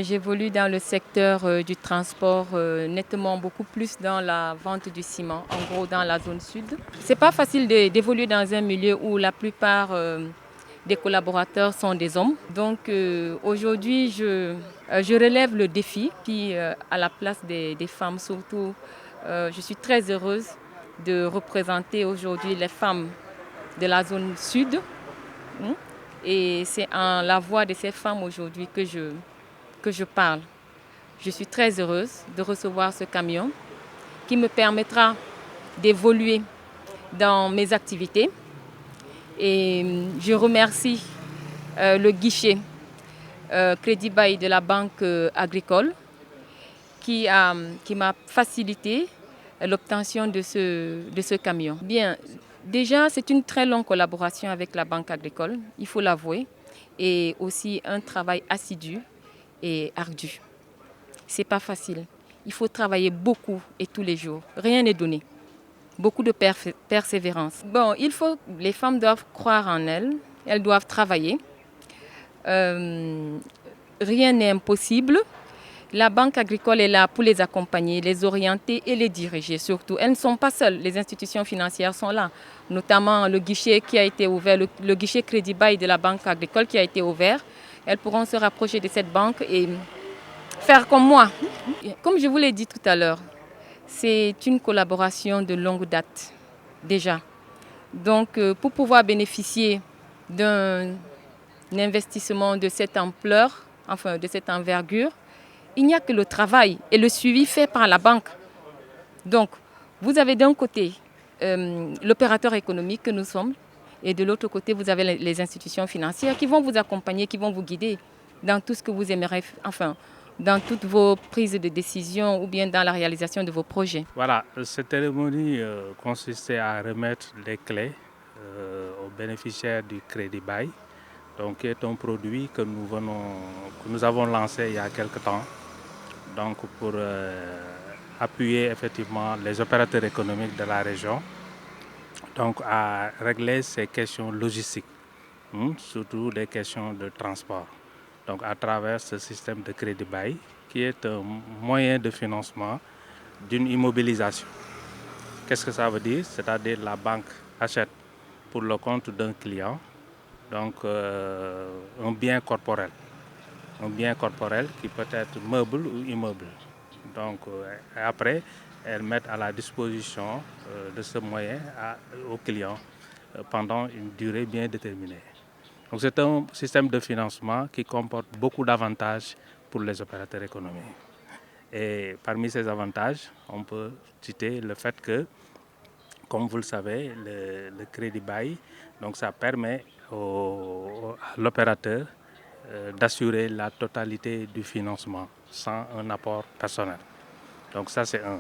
J'évolue dans le secteur du transport, nettement beaucoup plus dans la vente du ciment, en gros dans la zone sud. C'est pas facile d'évoluer dans un milieu où la plupart des collaborateurs sont des hommes. Donc aujourd'hui, je relève le défi, puis à la place des femmes surtout. Je suis très heureuse de représenter aujourd'hui les femmes de la zone sud. Hein. Et c'est en la voix de ces femmes aujourd'hui que je parle. Je suis très heureuse de recevoir ce camion qui me permettra d'évoluer dans mes activités. Et je remercie le guichet Crédit Bail de la Banque agricole qui m'a facilité l'obtention de ce camion. Bien, déjà, c'est une très longue collaboration avec la Banque agricole, il faut l'avouer, et aussi un travail assidu et ardu. C'est pas facile. Il faut travailler beaucoup et tous les jours. Rien n'est donné. Beaucoup de persévérance. Bon, les femmes doivent croire en elles doivent travailler. Rien n'est impossible. La Banque agricole est là pour les accompagner, les orienter et les diriger surtout. Elles ne sont pas seules, les institutions financières sont là, notamment le guichet qui a été ouvert, le guichet Crédit Bail de la Banque agricole qui a été ouvert. Elles pourront se rapprocher de cette banque et faire comme moi. Comme je vous l'ai dit tout à l'heure, c'est une collaboration de longue date déjà. Donc pour pouvoir bénéficier d'un investissement de cette ampleur, enfin de cette envergure, il n'y a que le travail et le suivi fait par la banque. Donc, vous avez d'un côté l'opérateur économique que nous sommes et de l'autre côté, vous avez les institutions financières qui vont vous accompagner, qui vont vous guider dans tout ce que vous aimerez, enfin, dans toutes vos prises de décision ou bien dans la réalisation de vos projets. Voilà, cette cérémonie consistait à remettre les clés aux bénéficiaires du Crédit Bail, donc qui est un produit que nous avons lancé il y a quelque temps, donc pour appuyer effectivement les opérateurs économiques de la région, donc à régler ces questions logistiques, surtout les questions de transport. Donc à travers ce système de Crédit Bail, qui est un moyen de financement d'une immobilisation. Qu'est-ce que ça veut dire? C'est-à-dire la banque achète pour le compte d'un client donc un bien corporel. Un bien corporel qui peut être meuble ou immeuble. Donc après, elles mettent à la disposition de ce moyen au client pendant une durée bien déterminée. Donc c'est un système de financement qui comporte beaucoup d'avantages pour les opérateurs économiques. Et parmi ces avantages, on peut citer le fait que, comme vous le savez, le Crédit Bail, donc ça permet à l'opérateur d'assurer la totalité du financement sans un apport personnel. Donc ça c'est un.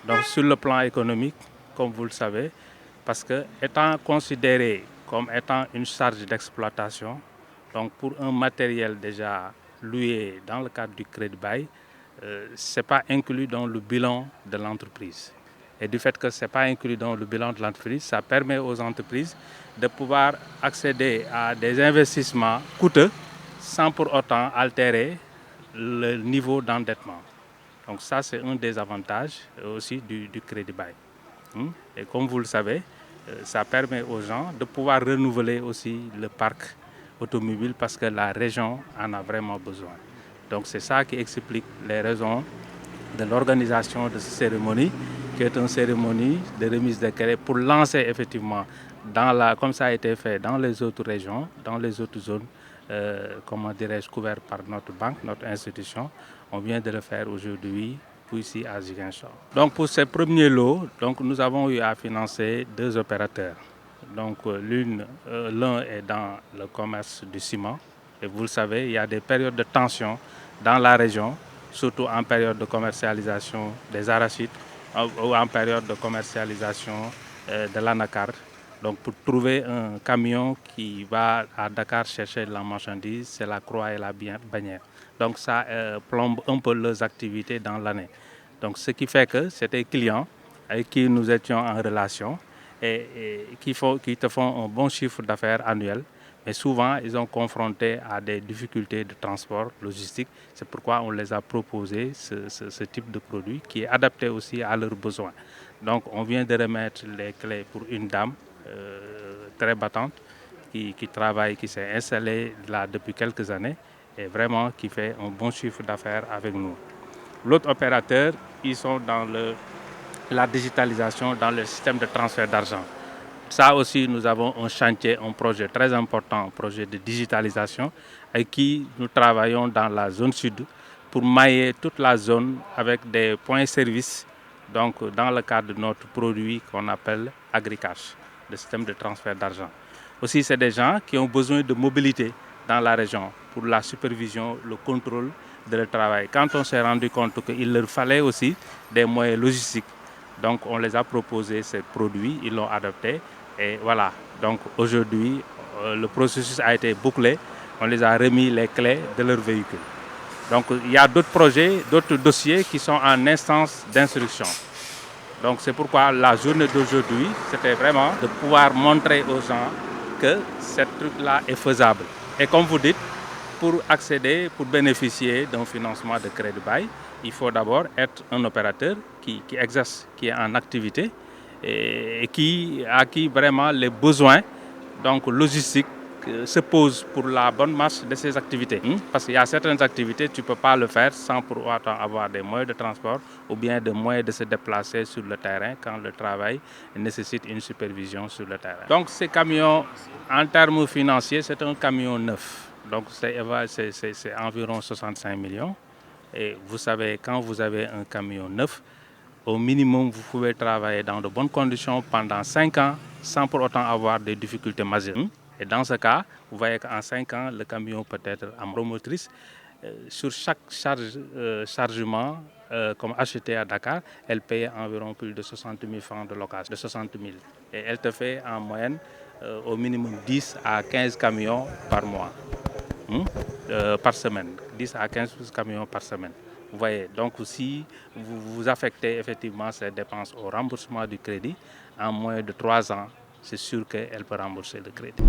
Donc sur le plan économique, comme vous le savez, parce que étant considéré comme étant une charge d'exploitation, donc pour un matériel déjà loué dans le cadre du Crédit Bail, ce n'est pas inclus dans le bilan de l'entreprise. Et du fait que ce n'est pas inclus dans le bilan de l'entreprise, ça permet aux entreprises de pouvoir accéder à des investissements coûteux sans pour autant altérer le niveau d'endettement. Donc ça, c'est un des avantages aussi du Crédit Bail. Et comme vous le savez, ça permet aux gens de pouvoir renouveler aussi le parc automobile parce que la région en a vraiment besoin. Donc c'est ça qui explique les raisons de l'organisation de cette cérémonie, qui est une cérémonie de remise de clés pour lancer effectivement, comme ça a été fait dans les autres régions, dans les autres zones, couvertes par notre banque, notre institution. On vient de le faire aujourd'hui ici à Ziguinchor. Donc pour ces premiers lots, nous avons eu à financer 2 opérateurs. Donc l'un est dans le commerce du ciment. Et vous le savez, il y a des périodes de tension dans la région, surtout en période de commercialisation des arachides ou en période de commercialisation de l'anacarde. Donc pour trouver un camion qui va à Dakar chercher de la marchandise, c'est la croix et la bannière. Donc ça plombe un peu leurs activités dans l'année. Donc ce qui fait que c'est des clients avec qui nous étions en relation et qui te font un bon chiffre d'affaires annuel, Mais souvent, ils sont confrontés à des difficultés de transport logistique. C'est pourquoi on les a proposé ce type de produit qui est adapté aussi à leurs besoins. Donc, on vient de remettre les clés pour une dame très battante qui travaille, qui s'est installée là depuis quelques années et vraiment qui fait un bon chiffre d'affaires avec nous. L'autre opérateur, ils sont dans la digitalisation, dans le système de transfert d'argent. Ça aussi, nous avons un chantier, un projet très important, un projet de digitalisation avec qui nous travaillons dans la zone sud pour mailler toute la zone avec des points services, donc dans le cadre de notre produit qu'on appelle AgriCash, le système de transfert d'argent. Aussi, c'est des gens qui ont besoin de mobilité dans la région pour la supervision, le contrôle de leur travail. Quand on s'est rendu compte qu'il leur fallait aussi des moyens logistiques, donc on les a proposé ces produits, ils l'ont adopté. Et voilà, donc aujourd'hui, le processus a été bouclé, on les a remis les clés de leur véhicule. Donc il y a d'autres projets, d'autres dossiers qui sont en instance d'instruction. Donc c'est pourquoi la journée d'aujourd'hui, c'était vraiment de pouvoir montrer aux gens que ce truc-là est faisable. Et comme vous dites, pour accéder, pour bénéficier d'un financement de crédit bail, il faut d'abord être un opérateur qui exerce, qui est en activité et à qui vraiment les besoins donc logistiques se posent pour la bonne marche de ces activités. Parce qu'il y a certaines activités, tu ne peux pas le faire sans pour autant avoir des moyens de transport ou bien des moyens de se déplacer sur le terrain quand le travail nécessite une supervision sur le terrain. Donc ces camions, en termes financiers, c'est un camion neuf. Donc c'est environ 65 millions. Et vous savez, quand vous avez un camion neuf, au minimum, vous pouvez travailler dans de bonnes conditions pendant 5 ans sans pour autant avoir des difficultés majeures. Et dans ce cas, vous voyez qu'en 5 ans, le camion peut être en promotrice. Sur chaque chargement, comme acheté à Dakar, elle paye environ plus de 60 000 francs de location, de 60 000. Et elle te fait en moyenne au minimum 10 à 15 camions par mois, par semaine. 10 à 15 camions par semaine. Vous voyez, donc si vous affectez effectivement ces dépenses au remboursement du crédit, en moins de 3 ans, c'est sûr qu'elle peut rembourser le crédit.